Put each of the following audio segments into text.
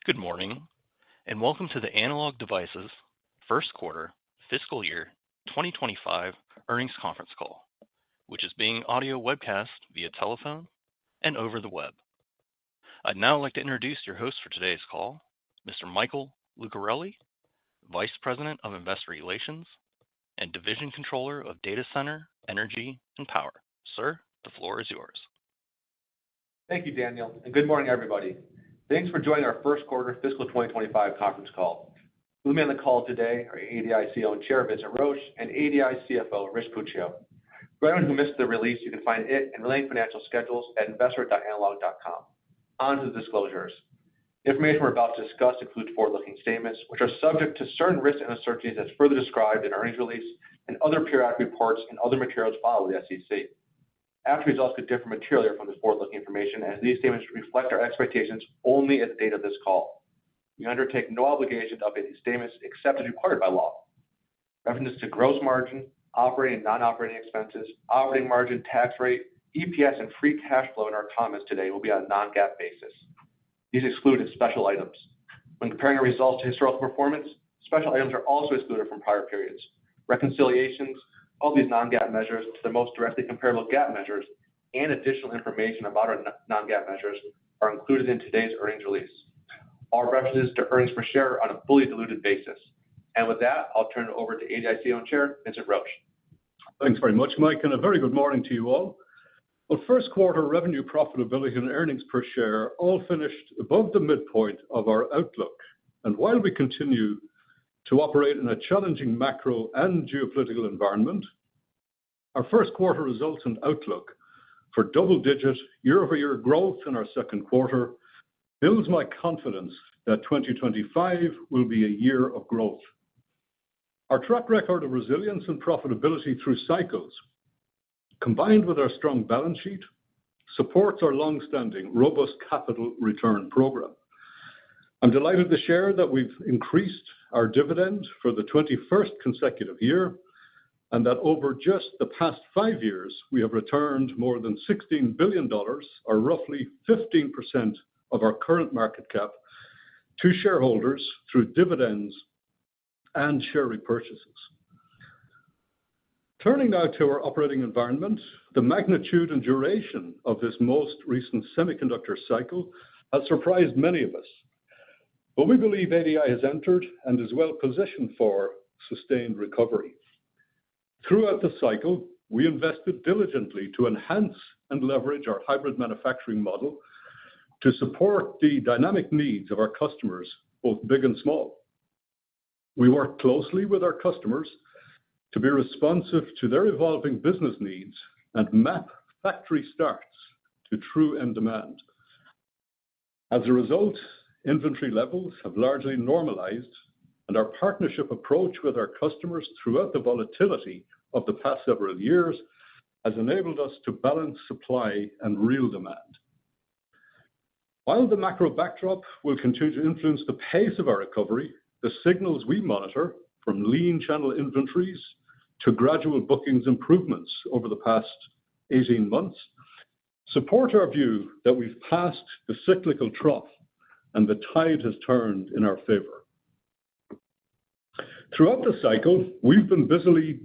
Good morning, and welcome to the Analog Devices First Quarter Fiscal Year 2025 Earnings Conference Call, which is being audio webcast via telephone and over the web. I'd now like to introduce your host for today's call, Mr. Michael Lucarelli, Vice President of Investor Relations and Division Controller of Data Center, Energy, and Power. Sir, the floor is yours. Thank you, Daniel, and good morning, everybody. Thanks for joining our first quarter fiscal 2025 conference call. With me on the call today are ADI CEO and Chair Vincent Roche and ADI CFO Rich Puccio. For anyone who missed the release, you can find it and related financial schedules at investor.analog.com. On to the disclosures. The information we're about to discuss includes forward-looking statements, which are subject to certain risks and uncertainties as further described in earnings release and other periodic reports and other materials filed with the SEC. Actual results could differ materially from this forward-looking information, as these statements reflect our expectations only at the date of this call. We undertake no obligation to update these statements except as required by law. References to gross margin, operating and non-operating expenses, operating margin, tax rate, EPS, and free cash flow in our comments today will be on a non-GAAP basis. These exclude special items. When comparing our results to historical performance, special items are also excluded from prior periods. Reconciliations of these non-GAAP measures to the most directly comparable GAAP measures and additional information about our non-GAAP measures are included in today's earnings release. All references to earnings per share are on a fully diluted basis. And with that, I'll turn it over to ADI CEO and Chair Vincent Roche. Thanks very much, Mike, and a very good morning to you all. Well, first quarter revenue, profitability, and earnings per share all finished above the midpoint of our outlook. And while we continue to operate in a challenging macro and geopolitical environment, our first quarter results and outlook for double-digit year-over-year growth in our second quarter builds my confidence that 2025 will be a year of growth. Our track record of resilience and profitability through cycles, combined with our strong balance sheet, supports our long-standing robust capital return program. I'm delighted to share that we've increased our dividend for the 21st consecutive year, and that over just the past 5 years, we have returned more than $16 billion, or roughly 15% of our current market cap, to shareholders through dividends and share repurchases. Turning now to our operating environment, the magnitude and duration of this most recent semiconductor cycle has surprised many of us. But we believe ADI has entered and is well positioned for sustained recovery. Throughout the cycle, we invested diligently to enhance and leverage our hybrid manufacturing model to support the dynamic needs of our customers, both big and small. We work closely with our customers to be responsive to their evolving business needs and map factory starts to true end demand. As a result, inventory levels have largely normalized, and our partnership approach with our customers throughout the volatility of the past several years has enabled us to balance supply and real demand. While the macro backdrop will continue to influence the pace of our recovery, the signals we monitor, from lean channel inventories to gradual bookings improvements over the past 18 months, support our view that we've passed the cyclical trough and the tide has turned in our favor. Throughout the cycle, we've been busily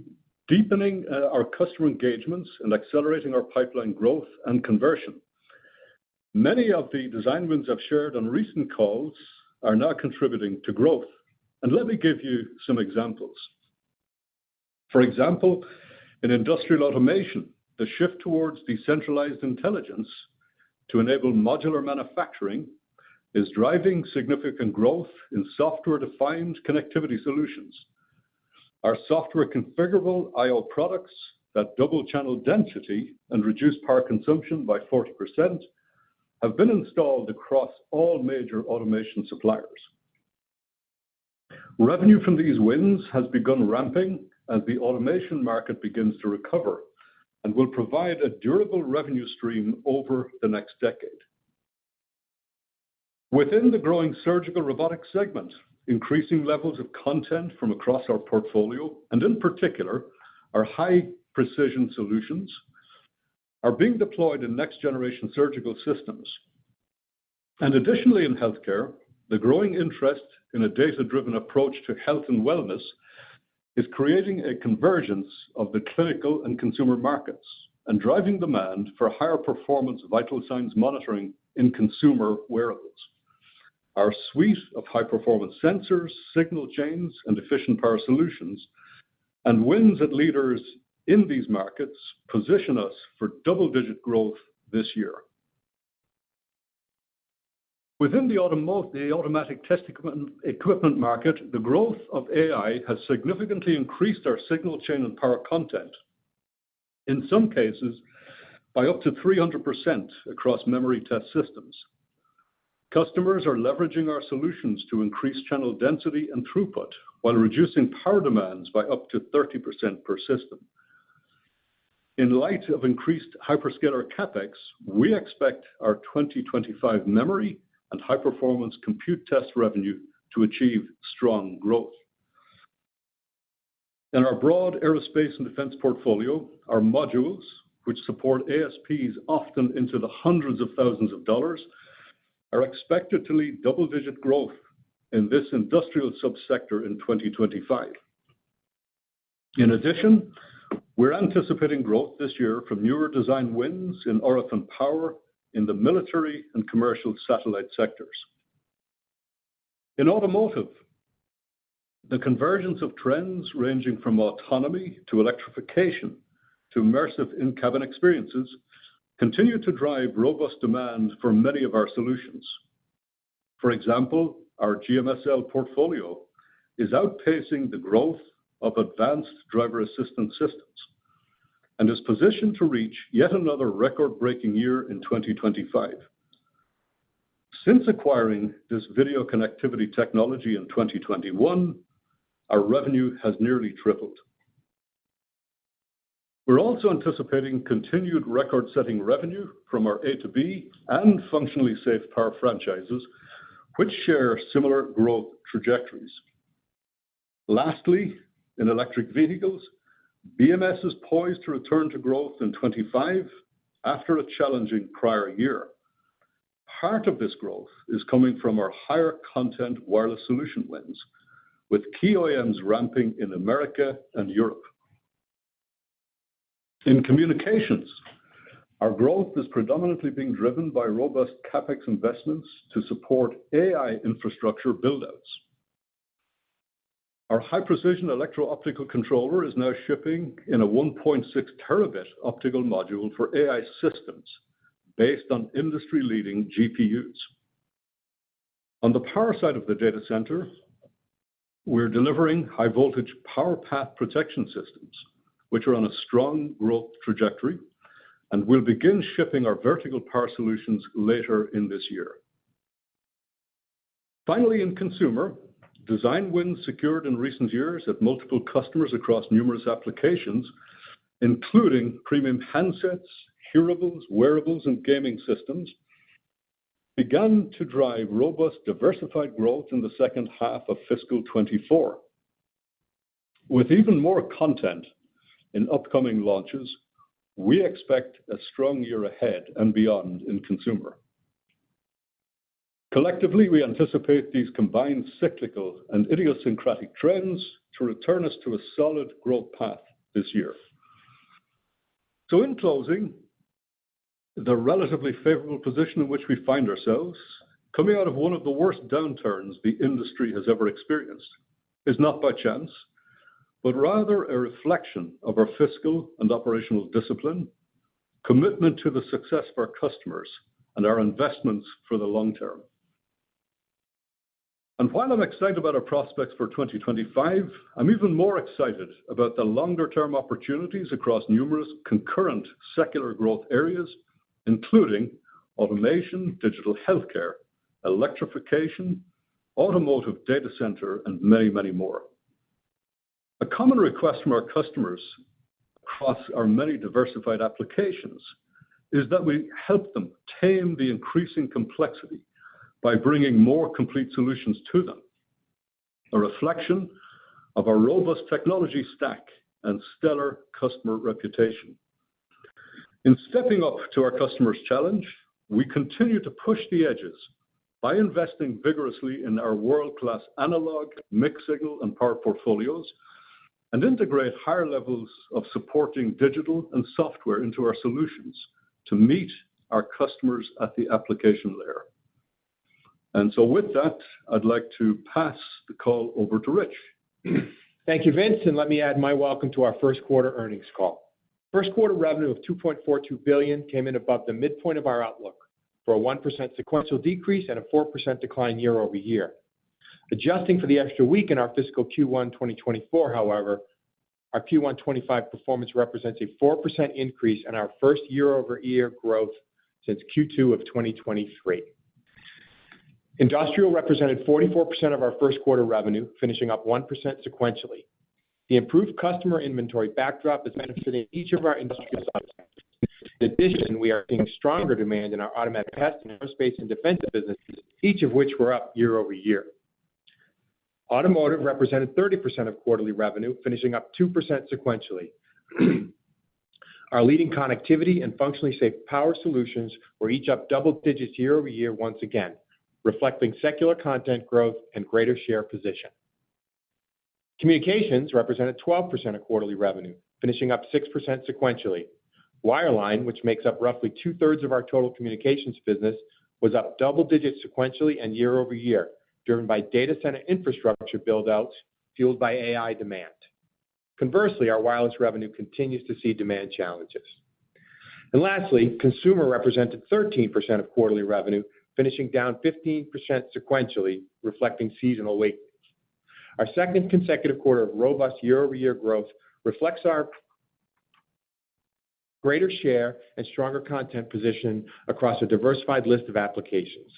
deepening our customer engagements and accelerating our pipeline growth and conversion. Many of the design wins I've shared on recent calls are now contributing to growth. And let me give you some examples. For example, in industrial automation, the shift towards decentralized intelligence to enable modular manufacturing is driving significant growth in software-defined connectivity solutions. Our software configurable I/O products that double channel density and reduce power consumption by 40% have been installed across all major automation suppliers. Revenue from these wins has begun ramping as the automation market begins to recover and will provide a durable revenue stream over the next decade. Within the growing surgical robotics segment, increasing levels of content from across our portfolio, and in particular, our high-precision solutions, are being deployed in next-generation surgical systems. And additionally, in healthcare, the growing interest in a data-driven approach to health and wellness is creating a convergence of the clinical and consumer markets and driving demand for higher performance vital signs monitoring in consumer wearables. Our suite of high-performance sensors, signal chains, and efficient power solutions, and wins at leaders in these markets position us for double-digit growth this year. Within the automatic test equipment market, the growth of AI has significantly increased our signal chain and power content, in some cases by up to 300% across memory test systems. Customers are leveraging our solutions to increase channel density and throughput while reducing power demands by up to 30% per system. In light of increased hyperscaler CapEx, we expect our 2025 memory and high-performance compute test revenue to achieve strong growth. In our broad aerospace and defense portfolio, our modules, which support ASPs often into the hundreds of thousands of dollars, are expected to lead double-digit growth in this industrial subsector in 2025. In addition, we're anticipating growth this year from newer design wins in RF and power in the military and commercial satellite sectors. In automotive, the convergence of trends ranging from autonomy to electrification to immersive in-cabin experiences continue to drive robust demand for many of our solutions. For example, our GMSL portfolio is outpacing the growth of advanced driver assistance systems and is positioned to reach yet another record-breaking year in 2025. Since acquiring this video connectivity technology in 2021, our revenue has nearly tripled. We're also anticipating continued record-setting revenue from our A2B and functionally safe power franchises, which share similar growth trajectories. Lastly, in electric vehicles, BMS is poised to return to growth in 2025 after a challenging prior year. Part of this growth is coming from our higher content wireless solution wins, with key OEMs ramping in America and Europe. In communications, our growth is predominantly being driven by robust CapEx investments to support AI infrastructure buildouts. Our high-precision electro-optical controller is now shipping in a 1.6 terabit optical module for AI systems based on industry-leading GPUs. On the power side of the data center, we're delivering high-voltage power path protection systems, which are on a strong growth trajectory, and we'll begin shipping our vertical power solutions later in this year. Finally, in consumer, design wins secured in recent years at multiple customers across numerous applications, including premium handsets, hearables, wearables, and gaming systems, began to drive robust diversified growth in the second half of fiscal 24. With even more content in upcoming launches, we expect a strong year ahead and beyond in consumer. Collectively, we anticipate these combined cyclical and idiosyncratic trends to return us to a solid growth path this year. So in closing, the relatively favorable position in which we find ourselves, coming out of one of the worst downturns the industry has ever experienced, is not by chance, but rather a reflection of our fiscal and operational discipline, commitment to the success of our customers, and our investments for the long term. And while I'm excited about our prospects for 2025, I'm even more excited about the longer-term opportunities across numerous concurrent secular growth areas, including automation, digital healthcare, electrification, automotive data center, and many, many more. A common request from our customers across our many diversified applications is that we help them tame the increasing complexity by bringing more complete solutions to them, a reflection of our robust technology stack and stellar customer reputation. In stepping up to our customers' challenge, we continue to push the edges by investing vigorously in our world-class analog, mixed signal, and power portfolios, and integrate higher levels of supporting digital and software into our solutions to meet our customers at the application layer. And so with that, I'd like to pass the call over to Rich. Thank you, Vince, and let me add my welcome to our first quarter earnings call. First quarter revenue of $2.42 billion came in above the midpoint of our outlook for a 1% sequential decrease and a 4% decline year over year. Adjusting for the extra week in our fiscal Q1 2024, however, our Q1 25 performance represents a 4% increase in our first year-over-year growth since Q2 of 2023. Industrial represented 44% of our first quarter revenue, finishing up 1% sequentially. The improved customer inventory backdrop is benefiting each of our industrial subsectors. In addition, we are seeing stronger demand in our automatic test and aerospace and defense businesses, each of which were up year over year. Automotive represented 30% of quarterly revenue, finishing up 2% sequentially. Our leading connectivity and functionally safe power solutions were each up double digits year over year once again, reflecting secular content growth and greater share position. Communications represented 12% of quarterly revenue, finishing up 6% sequentially. Wireline, which makes up roughly two-thirds of our total communications business, was up double digits sequentially and year over year, driven by data center infrastructure build-outs fueled by AI demand. Conversely, our wireless revenue continues to see demand challenges. And lastly, consumer represented 13% of quarterly revenue, finishing down 15% sequentially, reflecting seasonal weakness. Our second consecutive quarter of robust year-over-year growth reflects our greater share and stronger content position across a diversified list of applications.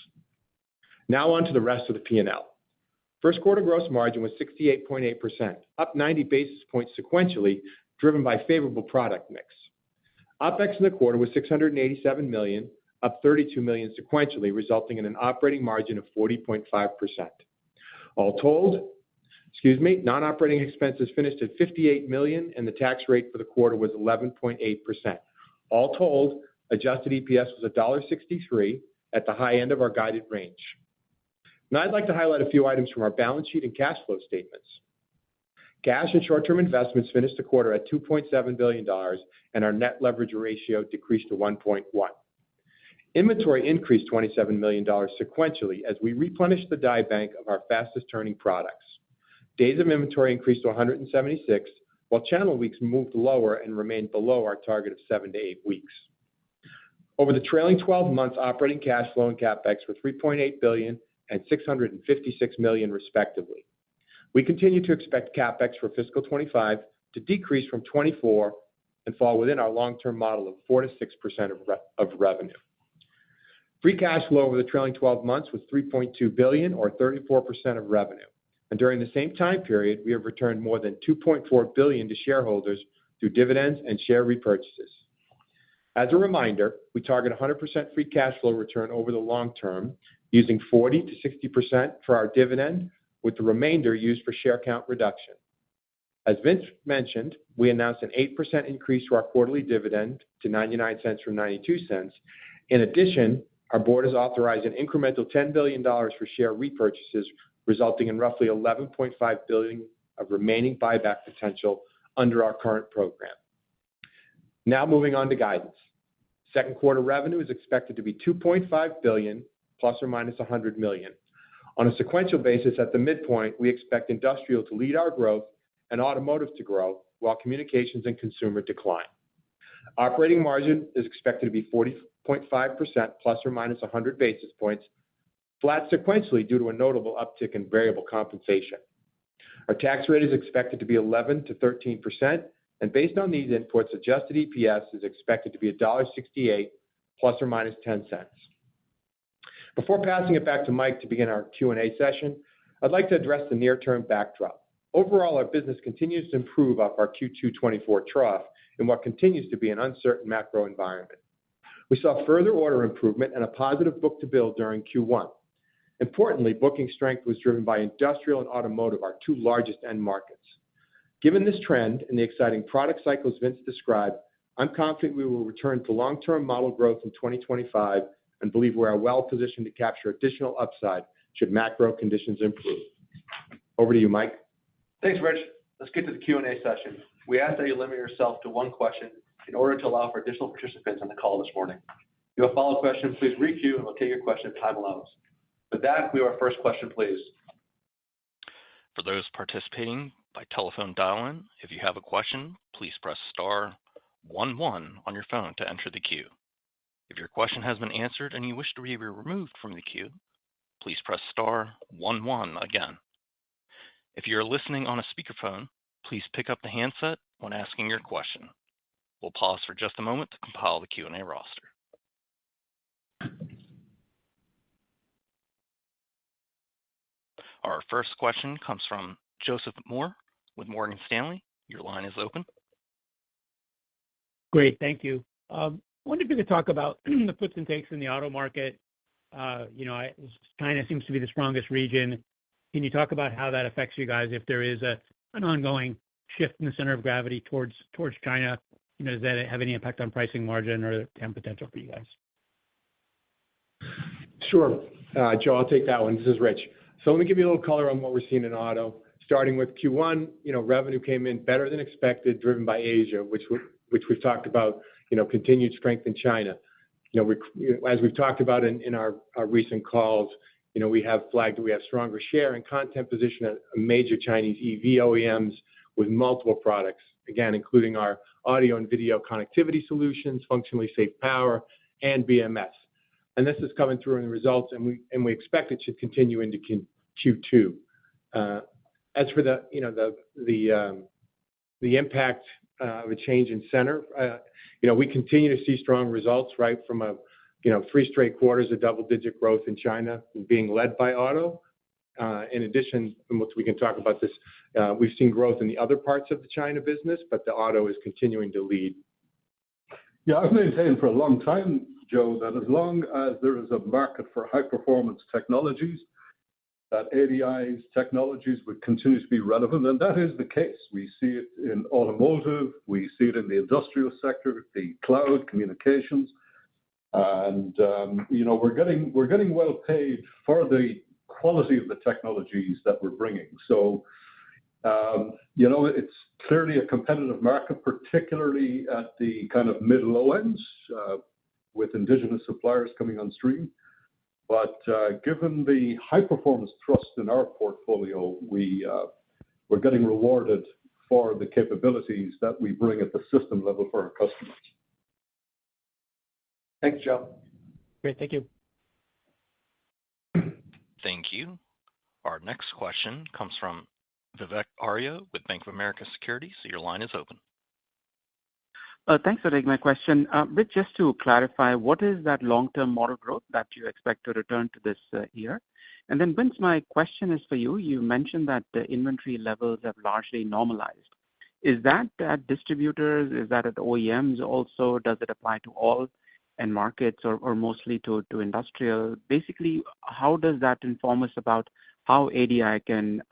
Now on to the rest of the P&L. First quarter gross margin was 68.8%, up 90 basis points sequentially, driven by favorable product mix. OpEx in the quarter was $687 million, up $32 million sequentially, resulting in an operating margin of 40.5%. All told, non-operating expenses finished at $58 million, and the tax rate for the quarter was 11.8%. All told, adjusted EPS was $1.63 at the high end of our guided range. Now I'd like to highlight a few items from our balance sheet and cash flow statements. Cash and short-term investments finished the quarter at $2.7 billion, and our net leverage ratio decreased to 1.1. Inventory increased $27 million sequentially as we replenished the die bank of our fastest-turning products. Days of inventory increased to 176, while channel weeks moved lower and remained below our target of 7 to 8 weeks. Over the trailing 12 months, operating cash flow and CapEx were $3.8 billion and $656 million, respectively. We continue to expect CapEx for fiscal 25 to decrease from 24 and fall within our long-term model of 4 to 6% of revenue. Free cash flow over the trailing 12 months was $3.2 billion, or 34% of revenue. And during the same time period, we have returned more than $2.4 billion to shareholders through dividends and share repurchases. As a reminder, we target 100% free cash flow return over the long term, using 40 to 60% for our dividend, with the remainder used for share count reduction. As Vince mentioned, we announced an 8% increase to our quarterly dividend to 99 cents from 92 cents. In addition, our board has authorized an incremental $10 billion for share repurchases, resulting in roughly $11.5 billion of remaining buyback potential under our current program. Now moving on to guidance. Second quarter revenue is expected to be $2.5 billion, plus or minus $100 million. On a sequential basis, at the midpoint, we expect industrial to lead our growth and automotive to grow, while communications and consumer decline. Operating margin is expected to be 40.5%, plus or minus 100 basis points, flat sequentially due to a notable uptick in variable compensation. Our tax rate is expected to be 11 to 13%, and based on these inputs, adjusted EPS is expected to be $1.68, plus or minus 10 cents. Before passing it back to Mike to begin our Q&A session, I'd like to address the near-term backdrop. Overall, our business continues to improve off our Q2 24 trough in what continues to be an uncertain macro environment. We saw further order improvement and a positive book-to-bill during Q1. Importantly, booking strength was driven by industrial and automotive, our two largest end markets. Given this trend and the exciting product cycles Vince described, I'm confident we will return to long-term model growth in 2025 and believe we are well positioned to capture additional upside should macro conditions improve. Over to you, Mike. Thanks, Rich. Let's get to the Q&A session. We ask that you limit yourself to one question in order to allow for additional participants on the call this morning. If you have a follow-up question, please re-queue, and we'll take your question if time allows. With that, we have our first question, please. For those participating by telephone dial-in, if you have a question, please press star 11 on your phone to enter the queue. If your question has been answered and you wish to be removed from the queue, please press star 11 again. If you're listening on a speakerphone, please pick up the handset when asking your question. We'll pause for just a moment to compile the Q&A roster. Our first question comes from Joseph Moore with Morgan Stanley. Your line is open. Great, thank you. I wonder if you could talk about the puts and takes in the auto market. China seems to be the strongest region. Can you talk about how that affects you guys if there is an ongoing shift in the center of gravity towards China? Does that have any impact on pricing margin or TAM potential for you guys? Sure. Joe, I'll take that one. This is Rich. So let me give you a little color on what we're seeing in auto. Starting with Q1, revenue came in better than expected, driven by Asia, which we've talked about, continued strength in China. As we've talked about in our recent calls, we have flagged that we have stronger share and content position at major Chinese EV OEMs with multiple products, again, including our audio and video connectivity solutions, functionally safe power, and BMS. And this is coming through in the results, and we expect it should continue into Q2. As for the impact of a change in center, we continue to see strong results, right, from 3 straight quarters of double-digit growth in China being led by auto. In addition, and we can talk about this, we've seen growth in the other parts of the China business, but the auto is continuing to lead. Yeah, I've maintained for a long time, Joe, that as long as there is a market for high-performance technologies, that ADI's technologies would continue to be relevant, and that is the case. We see it in automotive, we see it in the industrial sector, the cloud, communications, and we're getting well paid for the quality of the technologies that we're bringing. So, it's clearly a competitive market, particularly at the kind of mid-low ends, with indigenous suppliers coming on stream. But given the high-performance thrust in our portfolio, we're getting rewarded for the capabilities that we bring at the system level for our customers. Thanks, Joe. Great, thank you. Thank you. Our next question comes from Vivek Arya with Bank of America Securities. So your line is open. Thanks for taking my question. Rich, just to clarify, what is that long-term model growth that you expect to return to this year? And then, Vince, my question is for you. You mentioned that the inventory levels have largely normalized. Is that at distributors? Is that at OEMs also? Does it apply to all end markets or mostly to industrial? Basically, how does that inform us about how ADI can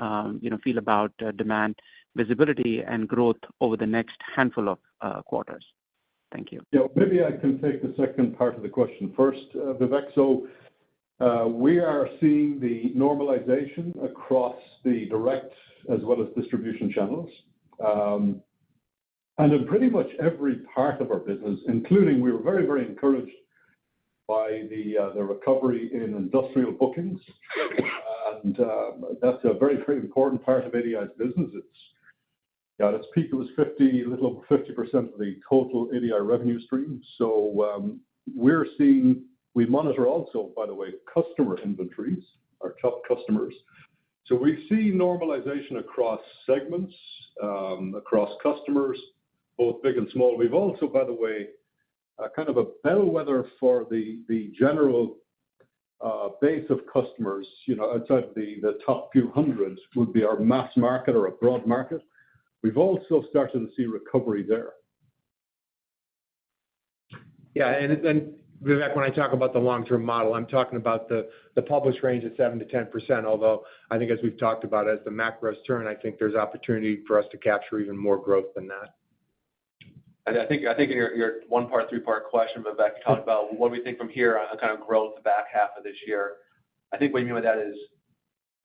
feel about demand, visibility, and growth over the next handful of quarters? Thank you. Yeah, maybe I can take the second part of the question first, Vivek. So we are seeing the normalization across the direct as well as distribution channels. And in pretty much every part of our business, including we were very, very encouraged by the recovery in industrial bookings. And that's a very, very important part of ADI's business. At its peak, it was a little over 50% of the total ADI revenue stream. So we monitor also, by the way, customer inventories, our top customers. So we see normalization across segments, across customers, both big and small. We've also, by the way, kind of a bellwether for the general base of customers, outside of the top few hundred would be our mass market or a broad market. We've also started to see recovery there. Yeah, and then, Vivek, when I talk about the long-term model, I'm talking about the published range of 7 to 10%, although I think as we've talked about, as the macros turn, I think there's opportunity for us to capture even more growth than that. I think in your one-part, three-part question, Vivek, you talked about what do we think from here on kind of growth the back half of this year. I think what you mean by that is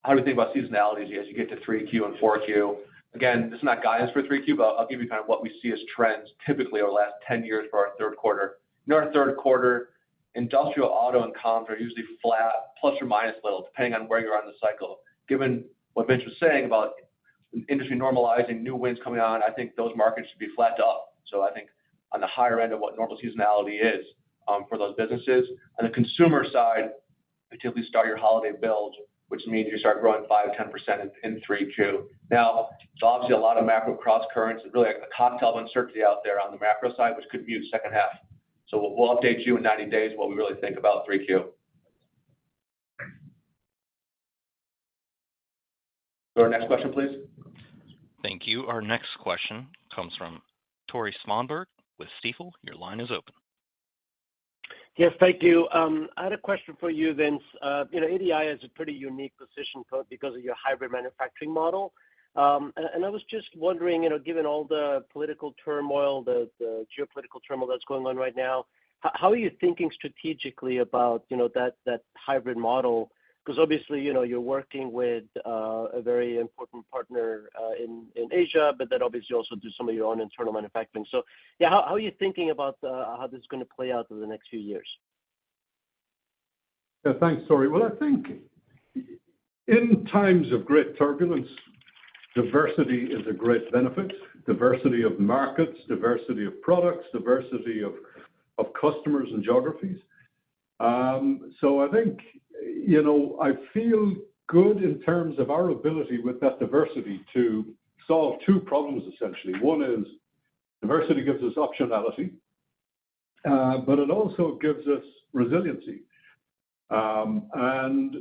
how do we think about seasonality as you get to 3Q and 4Q? Again, this is not guidance for 3Q, but I'll give you kind of what we see as trends typically over the last 10 years for our third quarter. In our third quarter, industrial, auto, and comms are usually flat, plus or minus a little, depending on where you're on the cycle. Given what Vince was saying about industry normalizing, new wins coming on, I think those markets should be flat to up. So I think on the higher end of what normal seasonality is for those businesses. On the consumer side, you typically start your holiday build, which means you start growing 5-10% in 3Q. Now, there's obviously a lot of macro cross currents, really a cocktail of uncertainty out there on the macro side, which could mute second half. So we'll update you in 90 days what we really think about 3Q. Go to our next question, please. Thank you. Our next question comes from Tore Svanberg with Stifel. Your line is open. Yes, thank you. I had a question for you, Vince. ADI has a pretty unique position because of your hybrid manufacturing model. And I was just wondering, given all the political turmoil, the geopolitical turmoil that's going on right now, how are you thinking strategically about, that hybrid model? Because obviously, you're working with a very important partner in Asia, but then obviously also do some of your own internal manufacturing. So, yeah, how are you thinking about how this is going to play out over the next few years? Yeah, thanks, Tori. Well, I think in times of great turbulence, diversity is a great benefit. Diversity of markets, diversity of products, diversity of customers and geographies. So I think, I feel good in terms of our ability with that diversity to solve two problems, essentially. One is diversity gives us optionality, but it also gives us resiliency. And,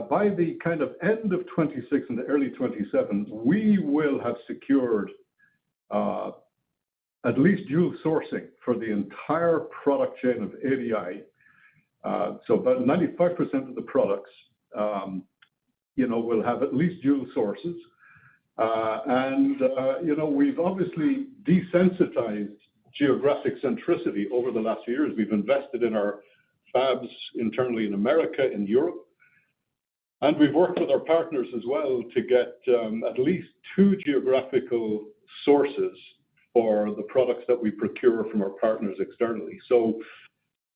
by the kind of end of 26 and the early 27, we will have secured at least dual sourcing for the entire product chain of ADI. So about 95% of the products, will have at least dual sources. We've obviously desensitized geographic centricity over the last few years. We've invested in our fabs internally in America, in Europe. And we've worked with our partners as well to get at least two geographical sources for the products that we procure from our partners externally. So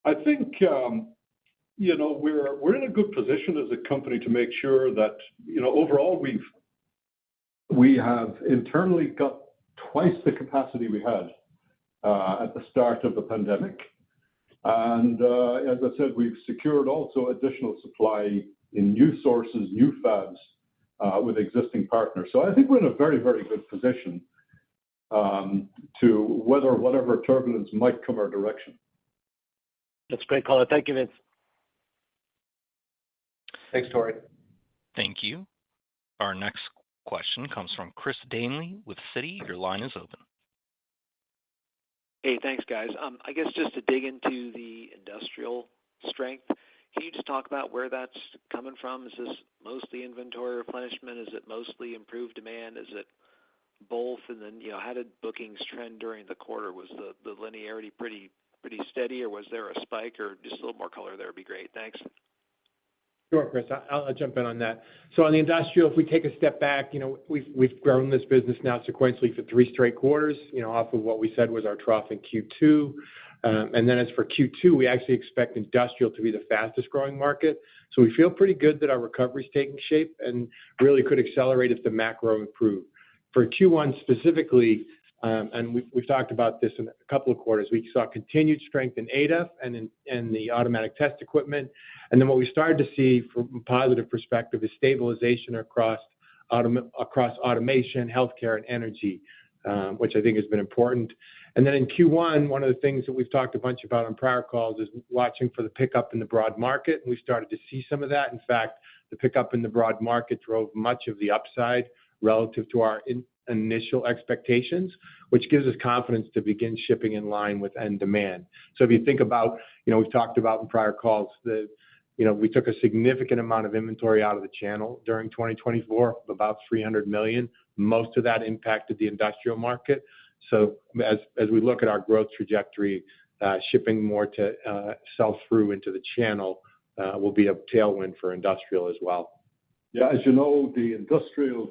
I think, we're in a good position as a company to make sure that, overall we have internally got twice the capacity we had at the start of the pandemic. And as I said, we've secured also additional supply in new sources, new fabs with existing partners. So I think we're in a very, very good position to weather whatever turbulence might come our direction. That's great, caller. Thank you, Vince. Thanks, Tori. Thank you. Our next question comes from Chris Danely with Citi. Your line is open. Hey, thanks, guys. I guess just to dig into the industrial strength, can you just talk about where that's coming from? Is this mostly inventory replenishment? Is it mostly improved demand? Is it both? And then, how did bookings trend during the quarter? Was the linearity pretty steady, or was there a spike, or just a little more color there would be great. Thanks. Sure, Chris. I'll jump in on that. So on the industrial, if we take a step back, we've grown this business now sequentially for 3 straight quarters, off of what we said was our trough in Q2. And then as for Q2, we actually expect industrial to be the fastest growing market. So we feel pretty good that our recovery is taking shape and really could accelerate if the macro improve. For Q1 specifically, and we've talked about this in a couple of quarters, we saw continued strength in ADEF and in the automatic test equipment. And then what we started to see from a positive perspective is stabilization across automation, healthcare, and energy, which I think has been important. And then in Q1, one of the things that we've talked a bunch about on prior calls is watching for the pickup in the broad market. And we started to see some of that. In fact, the pickup in the broad market drove much of the upside relative to our initial expectations, which gives us confidence to begin shipping in line with end demand. So if you think about, we've talked about in prior calls that, we took a significant amount of inventory out of the channel during 2024, about $300 million. Most of that impacted the industrial market. So as we look at our growth trajectory, shipping more to sell through into the channel will be a tailwind for industrial as well. Yeah, as you know, the industrial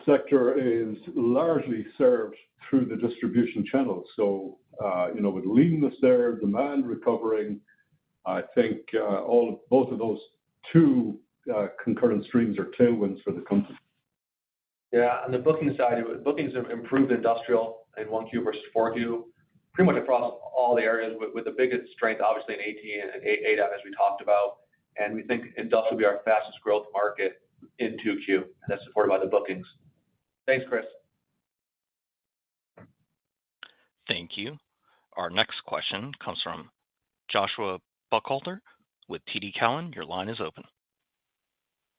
sector is largely served through the distribution channel. So, with leanness there, demand recovering, I think both of those two concurrent streams are tailwinds for the company. Yeah, on the booking side, bookings have improved industrial in 1Q versus 4Q, pretty much across all the areas, with the biggest strength obviously in AT and ADAS, as we talked about. And we think industrial will be our fastest growth market in 2Q, and that's supported by the bookings. Thanks, Chris. Thank you. Our next question comes from Joshua Buchalter with TD Cowen. Your line is open.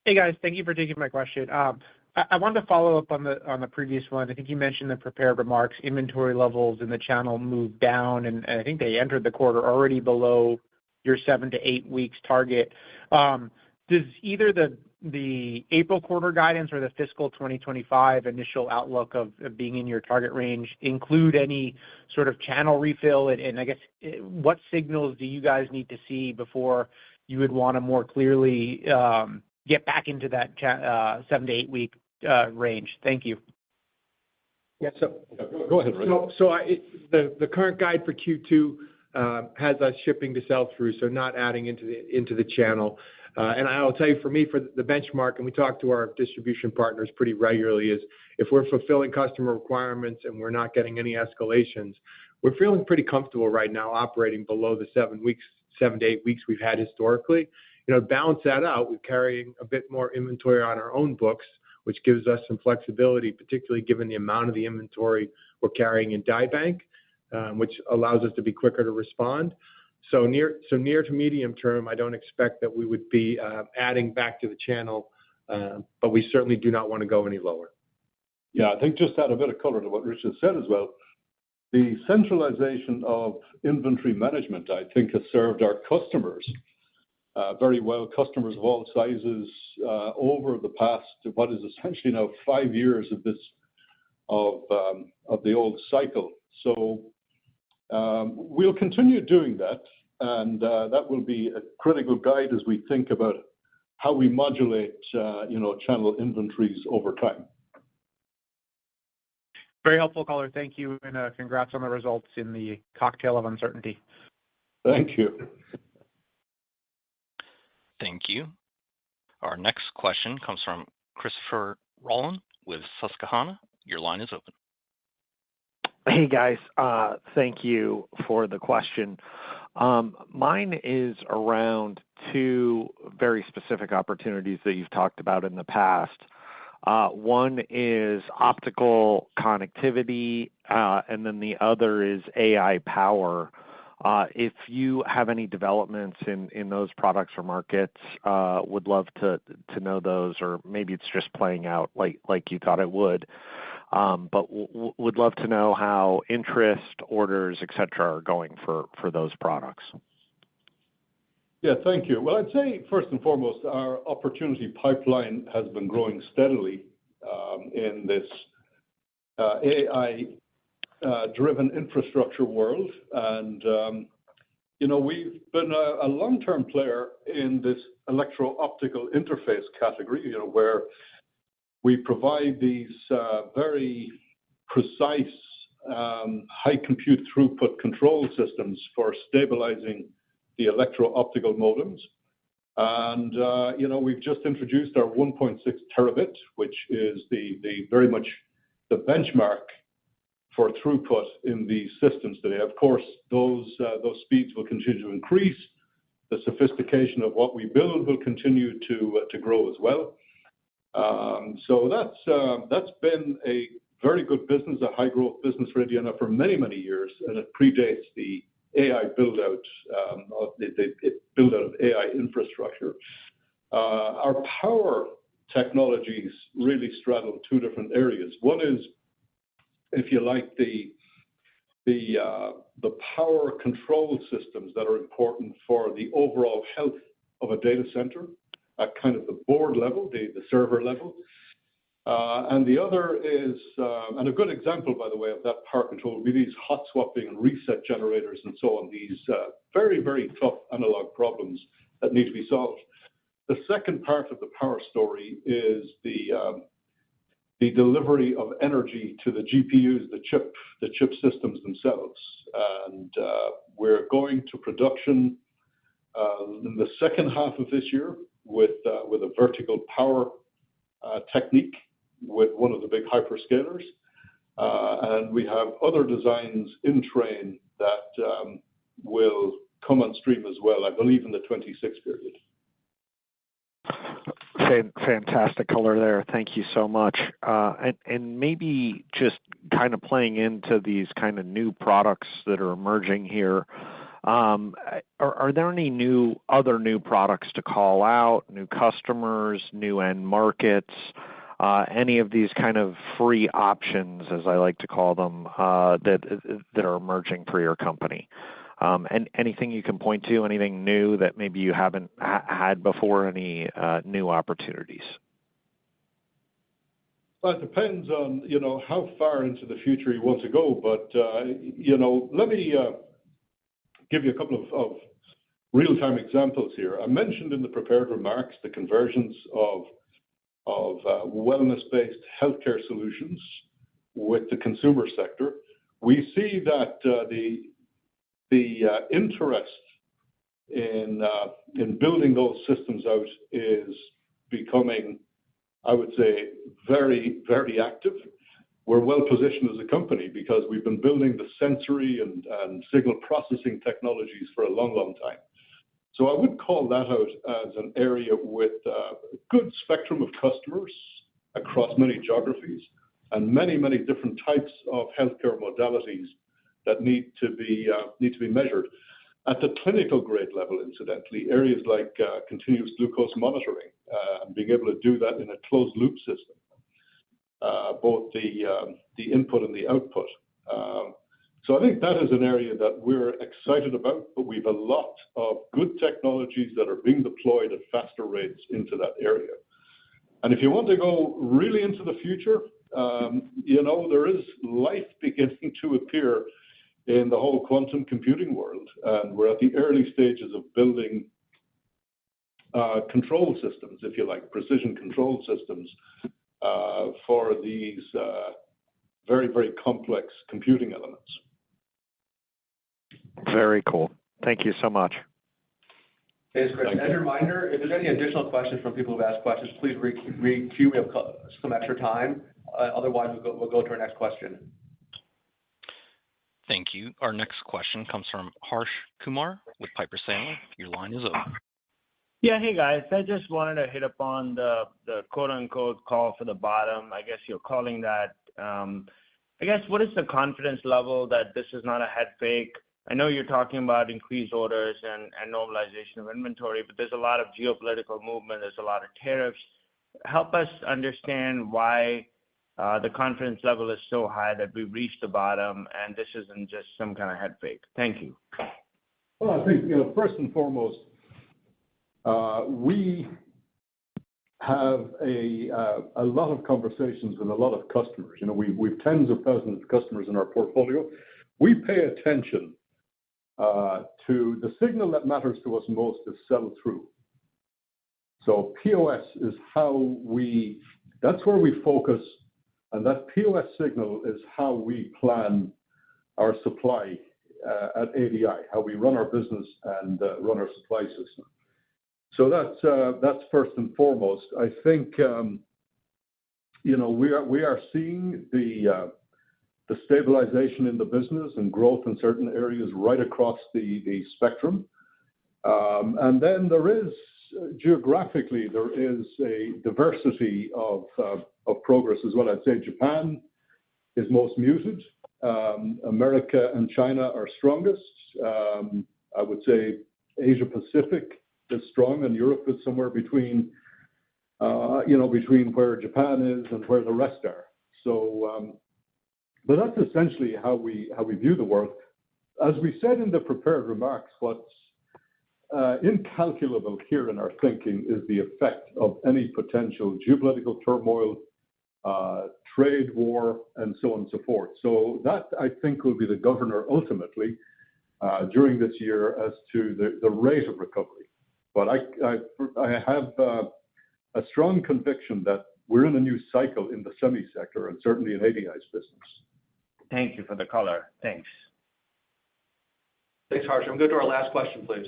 Hey, guys. Thank you for taking my question. I wanted to follow up on the previous one. I think you mentioned the prepared remarks, inventory levels in the channel moved down, and I think they entered the quarter already below your 7 to 8 weeks target. Does either the April quarter guidance or the fiscal 2025 initial outlook of being in your target range include any sort of channel refill? And I guess, what signals do you guys need to see before you would want to more clearly get back into that 7 to 8 week range? Thank you. Yeah, so go ahead, Rick. The current guide for Q2 has us shipping to sell through, so not adding into the channel. And I'll tell you, for me, for the benchmark, and we talk to our distribution partners pretty regularly, is if we're fulfilling customer requirements and we're not getting any escalations, we're feeling pretty comfortable right now operating below the 7 to 8 weeks we've had historically. To balance that out, we're carrying a bit more inventory on our own books, which gives us some flexibility, particularly given the amount of the inventory we're carrying in die bank, which allows us to be quicker to respond. So near to medium term, I don't expect that we would be adding back to the channel, but we certainly do not want to go any lower. Yeah, I think just to add a bit of color to what Richard said as well, the centralization of inventory management, I think, has served our customers very well, customers of all sizes, over the past, what is essentially now 5 years of the old cycle. So we'll continue doing that, and that will be a critical guide as we think about how we modulate, channel inventories over time. Very helpful, caller. Thank you, and congrats on the results in the cocktail of uncertainty. Thank you. Thank you. Our next question comes from Christopher Rolland with Susquehanna. Your line is open. Hey, guys. Thank you for the question. Mine is around two very specific opportunities that you've talked about in the past. One is optical connectivity, and then the other is AI power. If you have any developments in those products or markets, would love to know those, or maybe it's just playing out like you thought it would. But would love to know how interest, orders, et cetera, are going for those products. Yeah, thank you. Well, I'd say first and foremost, our opportunity pipeline has been growing steadily in this AI driven infrastructure world. And, we've been a long-term player in this electro-optical interface category, where we provide these very precise, high compute throughput control systems for stabilizing the electro-optical modems. And, we've just introduced our 1.6 terabit, which is the very much the benchmark for throughput in these systems today. Of course, those speeds will continue to increase. The sophistication of what we build will continue to grow as well. So that's been a very good business, a high growth business for Indiana for many, many years, and it predates the AI build out, the build out of AI infrastructure. Our power technologies really straddle two different areas. One is, if you like, the power control systems that are important for the overall health of a data center at kind of the board level, the server level. And the other is, and a good example, by the way, of that power control would be these hot swapping and reset generators and so on, these very, very tough analog problems that need to be solved. The second part of the power story is the delivery of energy to the GPUs, the chip systems themselves. And we're going to production in the second half of this year with a vertical power technique with one of the big hyperscalers. And we have other designs in train that will come on stream as well, I believe in the 26 period. Fantastic color there. Thank you so much. And maybe just kind of playing into these kind of new products that are emerging here, are there any other new products to call out, new customers, new end markets, any of these kind of free options, as I like to call them, that are emerging for your company? And anything you can point to, anything new that maybe you haven't had before, any new opportunities? Well, it depends on, how far into the future you want to go. But, let me give you a couple of real-time examples here. I mentioned in the prepared remarks the conversions of wellness-based healthcare solutions with the consumer sector. We see that the interest in building those systems out is becoming, I would say, very, very active. We're well positioned as a company because we've been building the sensory and signal processing technologies for a long, long time. So I would call that out as an area with a good spectrum of customers across many geographies and many, many different types of healthcare modalities that need to be measured. At the clinical grade level, incidentally, areas like continuous glucose monitoring, and being able to do that in a closed loop system, both the input and the output. So I think that is an area that we're excited about, but we've a lot of good technologies that are being deployed at faster rates into that area. And if you want to go really into the future, there is life beginning to appear in the whole quantum computing world. And we're at the early stages of building control systems, if you like, precision control systems for these very, very complex computing elements. Very cool. Thank you so much. Thanks, Chris. As a reminder, if there's any additional questions from people who've asked questions, please re-queue. We have some extra time. Otherwise, we'll go to our next question. Thank you. Our next question comes from Harsh Kumar with Piper Sandler. Your line is open. Yeah, hey guys. I just wanted to hit upon the quote-unquote call for the bottom. I guess you're calling that. I guess what is the confidence level that this is not a head fake? I know you're talking about increased orders and normalization of inventory, but there's a lot of geopolitical movement. There's a lot of tariffs. Help us understand why the confidence level is so high that we've reached the bottom and this isn't just some kind of head fake. Thank you. Well, I think, first and foremost, we have a lot of conversations with a lot of customers. We've tens of thousands of customers in our portfolio. We pay attention to the signal that matters to us most is sell-through. So POS is that's where we focus, and that POS signal is how we plan our supply at ADI, how we run our business and run our supply system. So that's first and foremost. I think we are seeing the stabilization in the business and growth in certain areas right across the spectrum. And then geographically, there is a diversity of progress as well. I'd say Japan is most muted. America and China are strongest. I would say Asia Pacific is strong, and Europe is somewhere between where Japan is and where the rest are. So, but that's essentially how we view the world. As we said in the prepared remarks, what's incalculable here in our thinking is the effect of any potential geopolitical turmoil trade war, and so on and so forth. So that, I think, will be the governor ultimately during this year as to the rate of recovery. But I have a strong conviction that we're in a new cycle in the semi sector and certainly in ADI's business. Thank you for the color. Thanks. Thanks, Harsh. I'm going to go to our last question, please.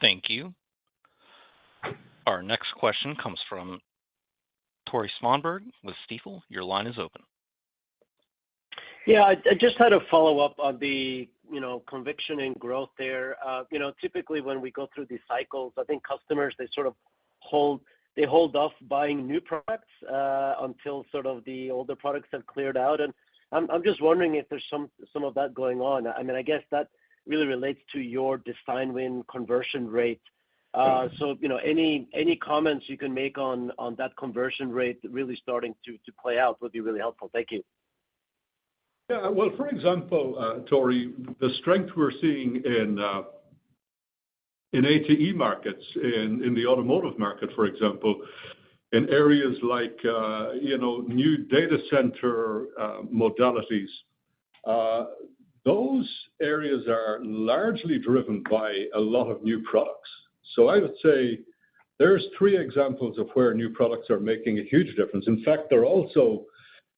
Thank you. Our next question comes from Tore Svanberg with Stifel. Your line is open. Yeah, I just had a follow-up on the, conviction in growth there. Typically when we go through these cycles, I think customers, they sort of hold off buying new products until sort of the older products have cleared out. And I'm just wondering if there's some of that going on. I mean, I guess that really relates to your design win conversion rate. So, any comments you can make on that conversion rate really starting to play out would be really helpful. Thank you. Yeah, well, for example, Tore, the strength we're seeing in ATE markets, in the automotive market, for example, in areas like, new data center modalities, those areas are largely driven by a lot of new products. So I would say there's 3 examples of where new products are making a huge difference. In fact, they're also,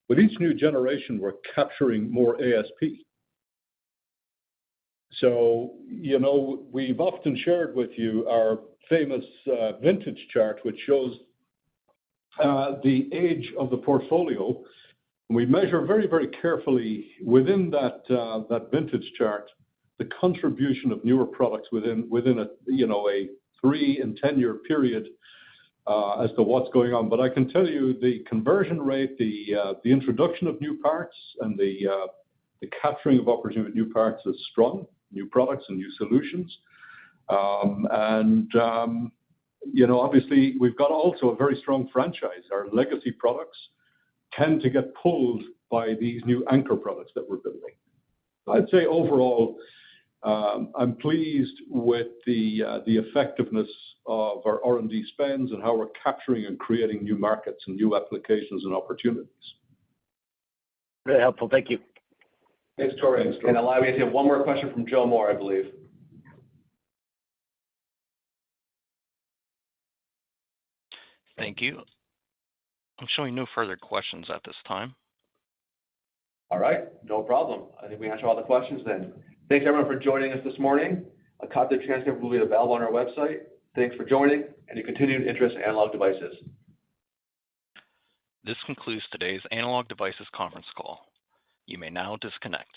with each new generation, we're capturing more ASP. So, we've often shared with you our famous vintage chart, which shows the age of the portfolio. We measure very, very carefully within that vintage chart the contribution of newer products within a 3 and 10-year period as to what's going on. But I can tell you the conversion rate, the introduction of new parts, and the capturing of opportunity with new parts is strong. New products and new solutions. Obviously, we've got also a very strong franchise. Our legacy products tend to get pulled by these new anchor products that we're building. I'd say overall, I'm pleased with the effectiveness of our R&D spends and how we're capturing and creating new markets and new applications and opportunities. Very helpful. Thank you. Thanks, Tore. And allow me to have one more question from Joe Moore, I believe. Thank you. I'm showing no further questions at this time. All right, no problem. I think we answered all the questions then. Thanks, everyone, for joining us this morning. A copy of the transcript will be available on our website. Thanks for joining and your continued interest in Analog Devices. This concludes today's Analog Devices conference call. You may now disconnect.